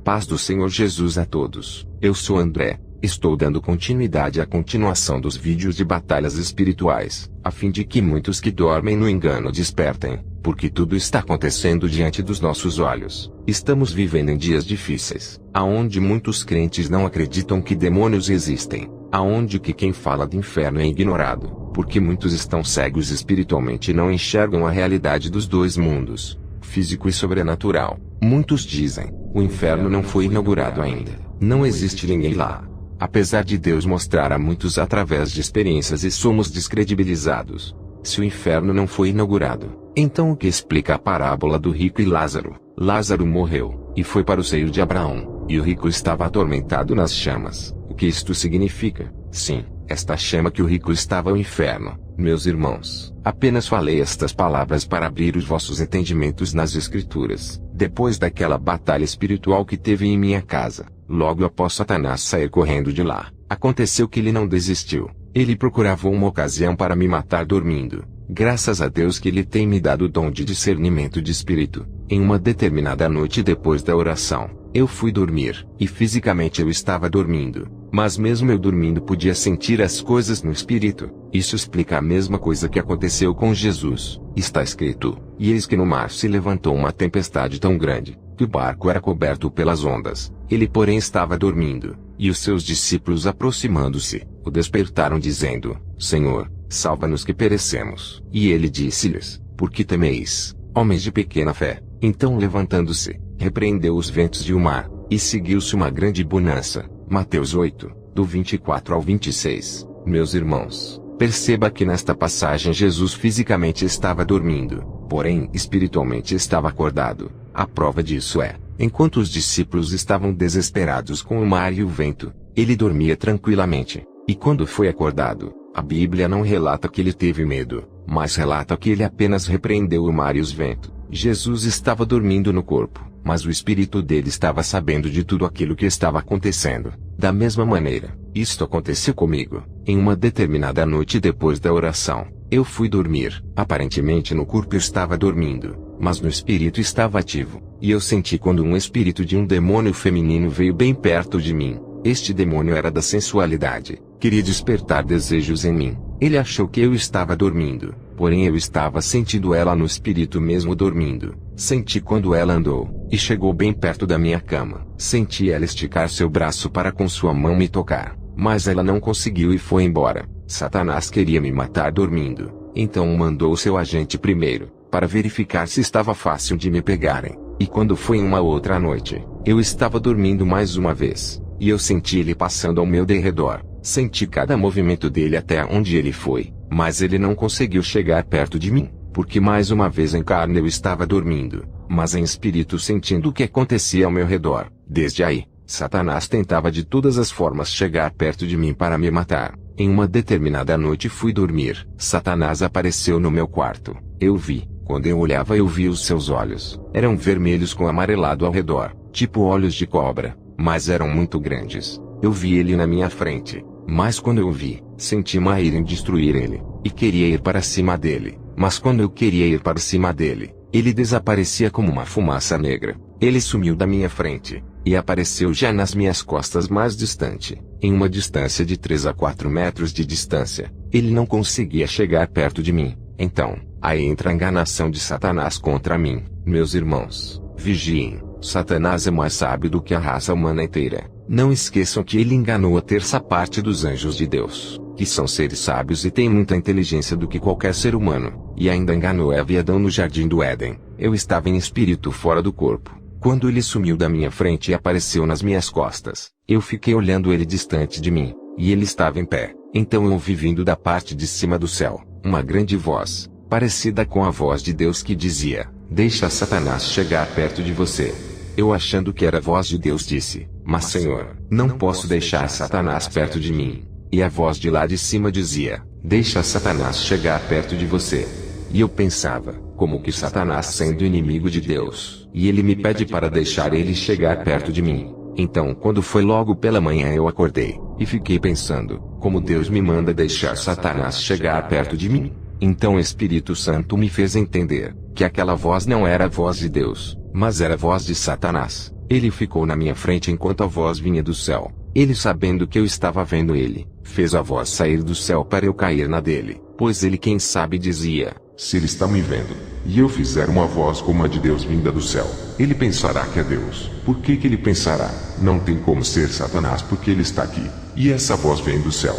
paz do Senhor Jesus a todos. Eu sou André. Estou dando continuidade à continuação dos vídeos de batalhas espirituais, a fim de que muitos que dormem no engano despertem, porque tudo está acontecendo diante dos nossos olhos. Estamos vivendo em dias difíceis, aonde muitos crentes não acreditam que demônios existem, aonde que quem fala de inferno é ignorado, porque muitos estão cegos espiritualmente e não enxergam a realidade dos dois mundos, físico e sobrenatural. Muitos dizem, o inferno não foi inaugurado ainda, não existe ninguém lá. Apesar de Deus mostrar a muitos através de experiências e somos descredibilizados. Se o inferno não foi inaugurado, então o que explica a parábola do rico e Lázaro? Lázaro morreu, e foi para o seio de Abraão, e o rico estava atormentado nas chamas. O que isto significa? Sim, esta chama que o rico estava é o inferno. Meus irmãos, apenas falei estas palavras para abrir os vossos entendimentos nas Escrituras. Depois daquela batalha espiritual que teve em minha casa, logo após Satanás sair correndo de lá, aconteceu que ele não desistiu. Ele procurava uma ocasião para me matar dormindo. Graças a Deus que ele tem me dado o dom de discernimento de espírito. Em uma determinada noite depois da oração, eu fui dormir, e fisicamente eu estava dormindo, mas mesmo eu dormindo podia sentir as coisas no espírito. Isso explica a mesma coisa que aconteceu com Jesus. Está escrito, e eis que no mar se levantou uma tempestade tão grande, que o barco era coberto pelas ondas. Ele porém estava dormindo, e os seus discípulos aproximando-se, o despertaram dizendo, Senhor, salva-nos que perecemos. E ele disse-lhes, por que temeis, homens de pequena fé? Então levantando-se, repreendeu os ventos e o mar, e seguiu-se uma grande bonança. Mateus 8, do 24 ao 26. Meus irmãos, perceba que nesta passagem Jesus fisicamente estava dormindo, porém espiritualmente estava acordado. A prova disso é, enquanto os discípulos estavam desesperados com o mar e o vento, ele dormia tranquilamente. E quando foi acordado, a Bíblia não relata que ele teve medo, mas relata que ele apenas repreendeu o mar e os ventos. Jesus estava dormindo no corpo, mas o espírito dele estava sabendo de tudo aquilo que estava acontecendo. Da mesma maneira, isto aconteceu comigo. Em uma determinada noite depois da oração, eu fui dormir. Aparentemente no corpo eu estava dormindo, mas no espírito estava ativo. E eu senti quando um espírito de um demônio feminino veio bem perto de mim. Este demônio era da sensualidade, queria despertar desejos em mim. Ele achou que eu estava dormindo, porém eu estava sentindo ela no espírito mesmo dormindo. Senti quando ela andou, e chegou bem perto da minha cama. Senti ela esticar seu braço para com sua mão me tocar, mas ela não conseguiu e foi embora. Satanás queria me matar dormindo, então mandou seu agente primeiro, para verificar se estava fácil de me pegarem. E quando foi em uma outra noite, eu estava dormindo mais uma vez, e eu senti ele passando ao meu derredor. Senti cada movimento dele até onde ele foi, mas ele não conseguiu chegar perto de mim, porque mais uma vez em carne eu estava dormindo, mas em espírito sentindo o que acontecia ao meu redor. Desde aí, Satanás tentava de todas as formas chegar perto de mim para me matar. Em uma determinada noite fui dormir. Satanás apareceu no meu quarto. Eu vi, quando eu olhava eu vi os seus olhos. Eram vermelhos com amarelado ao redor, tipo olhos de cobra, mas eram muito grandes. Eu vi ele na minha frente, mas quando eu vi, senti uma ira em destruir ele, e queria ir para cima dele, mas quando eu queria ir para cima dele, ele desaparecia como uma fumaça negra. Ele sumiu da minha frente, e apareceu já nas minhas costas mais distante, em uma distância de 3 a 4 metros de distância. Ele não conseguia chegar perto de mim. Então, aí entra a enganação de Satanás contra mim. Meus irmãos, vigiem, Satanás é mais sábio do que a raça humana inteira. Não esqueçam que ele enganou a terça parte dos anjos de Deus, que são seres sábios e têm muita inteligência do que qualquer ser humano, e ainda enganou Eva e Adão no jardim do Éden. Eu estava em espírito fora do corpo. Quando ele sumiu da minha frente e apareceu nas minhas costas, eu fiquei olhando ele distante de mim, e ele estava em pé. Então eu ouvi vindo da parte de cima do céu, uma grande voz, parecida com a voz de Deus que dizia, deixa Satanás chegar perto de você. Eu achando que era a voz de Deus disse, mas Senhor, não posso deixar Satanás perto de mim. E a voz de lá de cima dizia, deixa Satanás chegar perto de você. E eu pensava, como que Satanás sendo inimigo de Deus, e ele me pede para deixar ele chegar perto de mim. Então quando foi logo pela manhã eu acordei, e fiquei pensando, como Deus me manda deixar Satanás chegar perto de mim? Então o Espírito Santo me fez entender, que aquela voz não era a voz de Deus, mas era a voz de Satanás. Ele ficou na minha frente enquanto a voz vinha do céu. Ele, sabendo que eu estava vendo ele, fez a voz sair do céu para eu cair na dele, pois ele, quem sabe, dizia: se ele está me vendo, e eu fizer uma voz como a de Deus vinda do céu, ele pensará que é Deus. Por que ele pensará? Não tem como ser Satanás, porque ele está aqui, e essa voz vem do céu.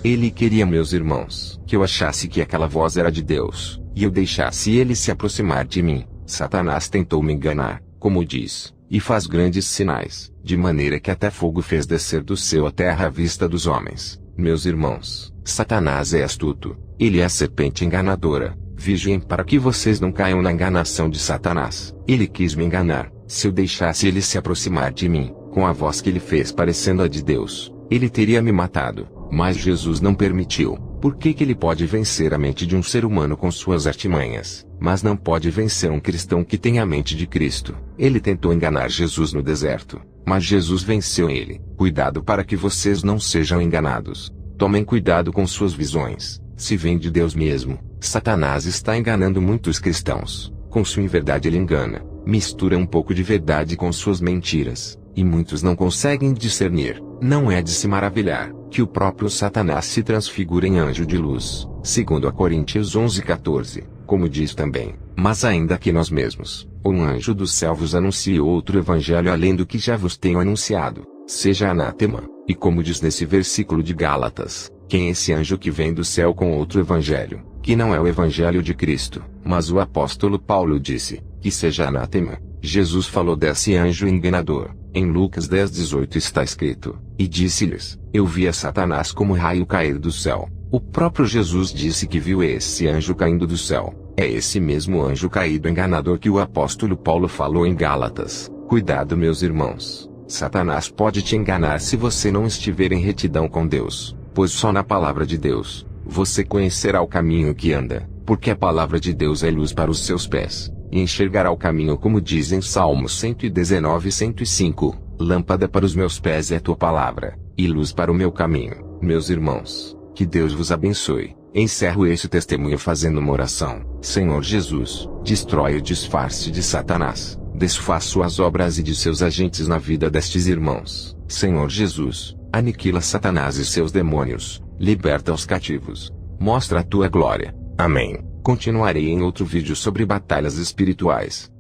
Ele queria, meus irmãos, que eu achasse que aquela voz era de Deus, e eu deixasse ele se aproximar de mim. Satanás tentou me enganar, como diz, e faz grandes sinais, de maneira que até fogo fez descer do céu à terra à vista dos homens. Meus irmãos, Satanás é astuto, ele é a serpente enganadora. Vigiem para que vocês não caiam na enganação de Satanás. Ele quis me enganar. Se eu deixasse ele se aproximar de mim, com a voz que ele fez parecendo a de Deus, ele teria me matado. Mas Jesus não permitiu. Por que ele pode vencer a mente de um ser humano com suas artimanhas, mas não pode vencer um cristão que tem a mente de Cristo? Ele tentou enganar Jesus no deserto, mas Jesus venceu ele. Cuidado para que vocês não sejam enganados. Tomem cuidado com suas visões. Se vem de Deus mesmo, Satanás está enganando muitos cristãos. Com sua inverdade ele engana, mistura um pouco de verdade com suas mentiras, e muitos não conseguem discernir. Não é de se maravilhar que o próprio Satanás se transfigura em anjo de luz, segundo a Coríntios 11:14, como diz também: mas ainda que nós mesmos, ou um anjo do céu vos anuncie outro evangelho além do que já vos tenho anunciado, seja anátema. E como diz nesse versículo de Gálatas, quem é esse anjo que vem do céu com outro evangelho, que não é o evangelho de Cristo? Mas o apóstolo Paulo disse, que seja anátema. Jesus falou desse anjo enganador. Em Lucas 10:18 está escrito: e disse-lhes, eu vi a Satanás como raio cair do céu. O próprio Jesus disse que viu esse anjo caindo do céu. É esse mesmo anjo caído enganador que o apóstolo Paulo falou em Gálatas. Cuidado, meus irmãos. Satanás pode te enganar se você não estiver em retidão com Deus, pois só na palavra de Deus você conhecerá o caminho que anda, porque a palavra de Deus é luz para os seus pés, e enxergará o caminho, como diz em Salmos 119:105, lâmpada para os meus pés é a tua palavra, e luz para o meu caminho. Meus irmãos, que Deus vos abençoe. Encerro esse testemunho fazendo uma oração. Senhor Jesus, destrói o disfarce de Satanás, desfaz suas obras e de seus agentes na vida destes irmãos. Senhor Jesus, aniquila Satanás e seus demônios, liberta os cativos, mostra a tua glória. Amém. Continuarei em outro vídeo sobre batalhas espirituais.